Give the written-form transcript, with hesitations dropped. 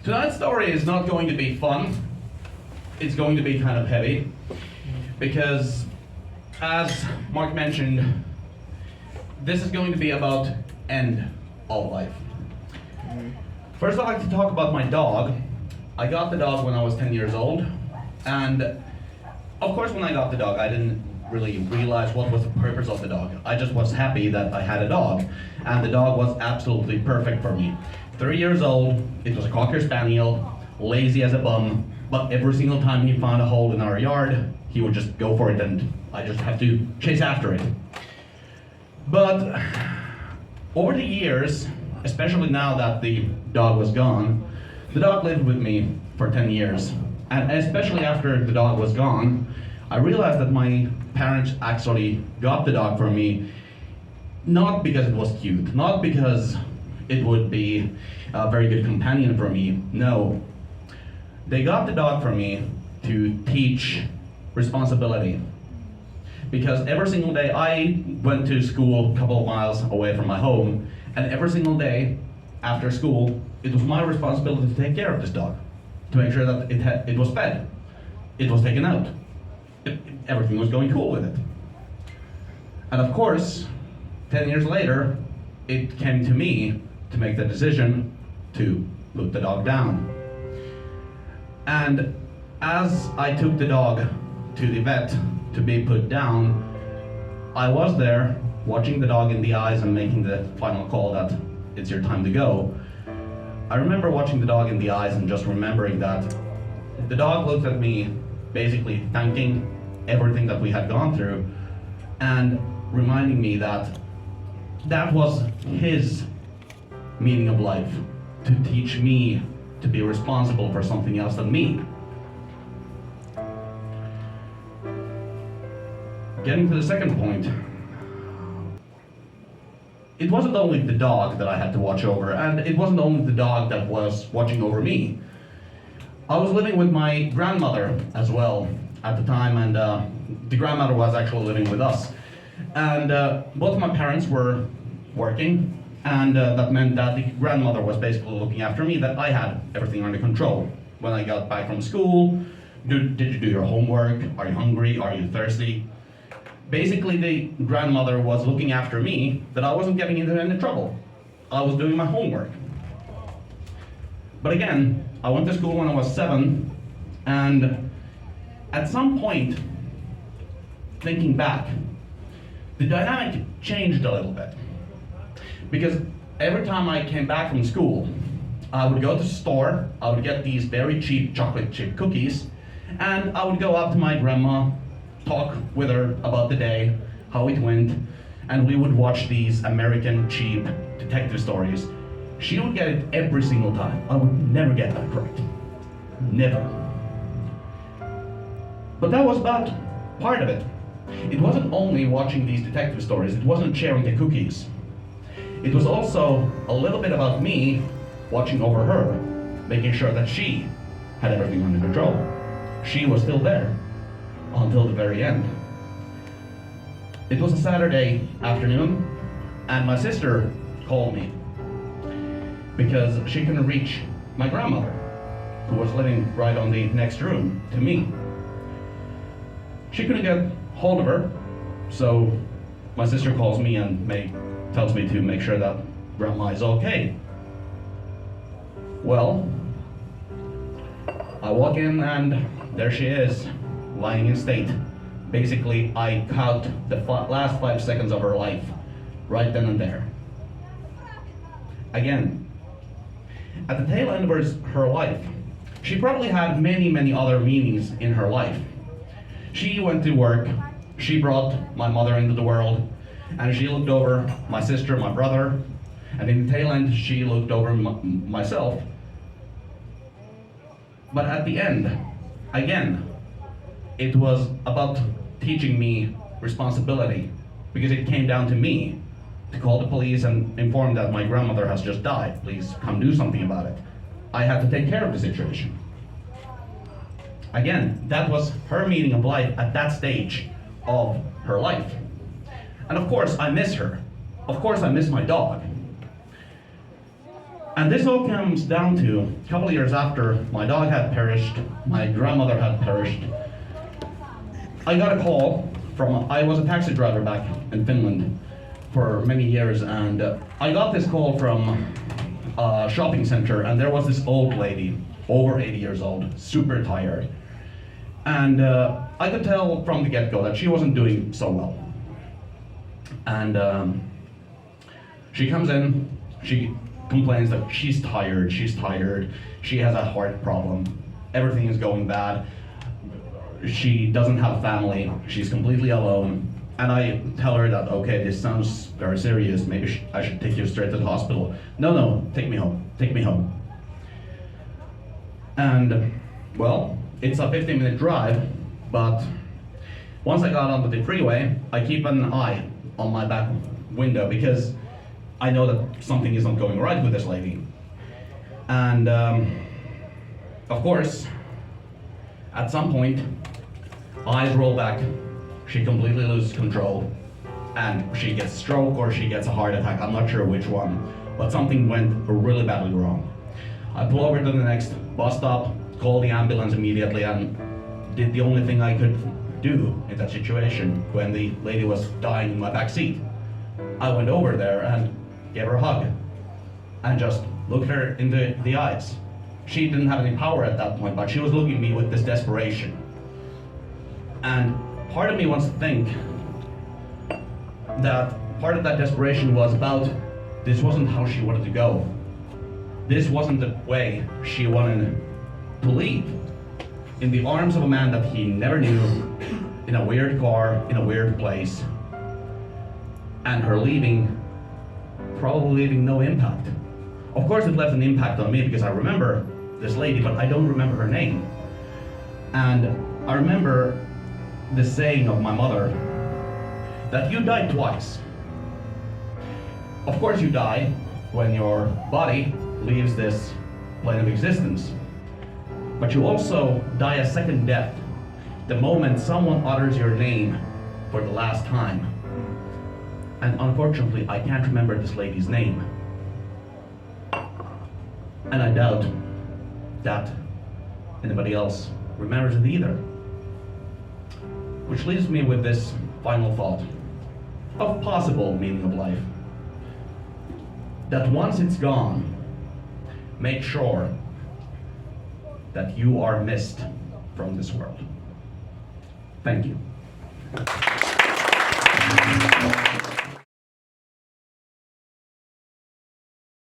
Tonight's story is not going to be fun. It's going to be kind of heavy because, as Mark mentioned, this is going to be about end of life. First, I'd like to talk about my dog. I got the dog when I was 10 years old, and of course when I got the dog I didn't really realize what was the purpose of the dog. I just was happy that I had a dog, and the dog was absolutely perfect for me. 3 years old, it was a Cocker Spaniel, lazy as a bum, but every single time he found a hole in our yard, he would just go for it and I just have to chase after it. But over the years, especially now that the dog was gone, the dog lived with me for 10 years. And especially after the dog was gone, I realized that my parents actually got the dog for me, not because it was cute, not because it would be a very good companion for me. No. They got the dog for me to teach responsibility. Because every single day I went to school a couple of miles away from my home, and every single day after school, it was my responsibility to take care of this dog, to make sure that it was fed, it was taken out, everything was going cool with it. And of course, 10 years later, it came to me to make the decision to put the dog down. And as I took the dog to the vet to be put down, I was there watching the dog in the eyes and making the final call that it's your time to go. I remember watching the dog in the eyes and just remembering that the dog looked at me, basically thanking everything that we had gone through and reminding me that that was his meaning of life, to teach me to be responsible for something else than me. Getting to the second point, it wasn't only the dog that I had to watch over, and it wasn't only the dog that was watching over me. I was living with my grandmother as well at the time, and the grandmother was actually living with us. And both of my parents were working, and that meant that the grandmother was basically looking after me, that I had everything under control. When I got back from school, did you do your homework? Are you hungry? Are you thirsty? Basically, the grandmother was looking after me, that I wasn't getting into any trouble. I was doing my homework. But again, I went to school when I was 7, and at some point, thinking back, the dynamic changed a little bit. Because every time I came back from school, I would go to the store, I would get these very cheap chocolate chip cookies, and I would go up to my grandma, talk with her about the day, how it went, and we would watch these American cheap detective stories. She would get it every single time. I would never get that correct. Never. But that was about part of it. It wasn't only watching these detective stories, it wasn't sharing the cookies. It was also a little bit about me watching over her, making sure that she had everything under control. She was still there until the very end. It was a Saturday afternoon, and my sister called me because she couldn't reach my grandmother, who was living right on the next room to me. She couldn't get hold of her, so my sister calls me and tells me to make sure that grandma is okay. Well, I walk in and there she is, lying in state. Basically, I cut the last 5 seconds of her life, right then and there. Again, at the tail end of her life, she probably had many, many other meanings in her life. She went to work, she brought my mother into the world, and she looked over my sister, my brother, and in the tail end, she looked over myself. But at the end, again, it was about teaching me responsibility, because it came down to me to call the police and inform that my grandmother has just died. Please come do something about it. I had to take care of the situation. Again, that was her meaning of life at that stage of her life. And of course, I miss her. Of course, I miss my dog. And this all comes down to a couple of years after my dog had perished, my grandmother had perished. I got a call from, I was a taxi driver back in Finland for many years, and I got this call from a shopping center, and there was this old lady, over 80 years old, super tired. And I could tell from the get-go that she wasn't doing so well. And she comes in, she complains that she's tired, she has a heart problem, everything is going bad, she doesn't have family, she's completely alone. And I tell her that, okay, this sounds very serious, maybe I should take you straight to the hospital. No, take me home. And, well, it's a 15-minute drive, but once I got onto the freeway, I keep an eye on my back window because I know that something isn't going right with this lady. And of course, at some point, eyes roll back, she completely loses control, and she gets a stroke or she gets a heart attack. I'm not sure which one, but something went really badly wrong. I pull over to the next bus stop, call the ambulance immediately, and did the only thing I could do in that situation when the lady was dying in my back seat. I went over there and gave her a hug and just looked her in the eyes. She didn't have any power at that point, but she was looking at me with this desperation. And part of me wants to think that part of that desperation was about this wasn't how she wanted to go. This wasn't the way she wanted to leave. In the arms of a man that he never knew, in a weird car, in a weird place, and her leaving, probably leaving no impact. Of course it left an impact on me because I remember this lady, but I don't remember her name. And I remember the saying of my mother, that you die twice. Of course you die when your body leaves this plane of existence, but you also die a second death the moment someone utters your name for the last time. And unfortunately, I can't remember this lady's name. And I doubt that anybody else remembers it either. Which leaves me with this final thought of possible meaning of life. That once it's gone, make sure that you are missed from this world. Thank you.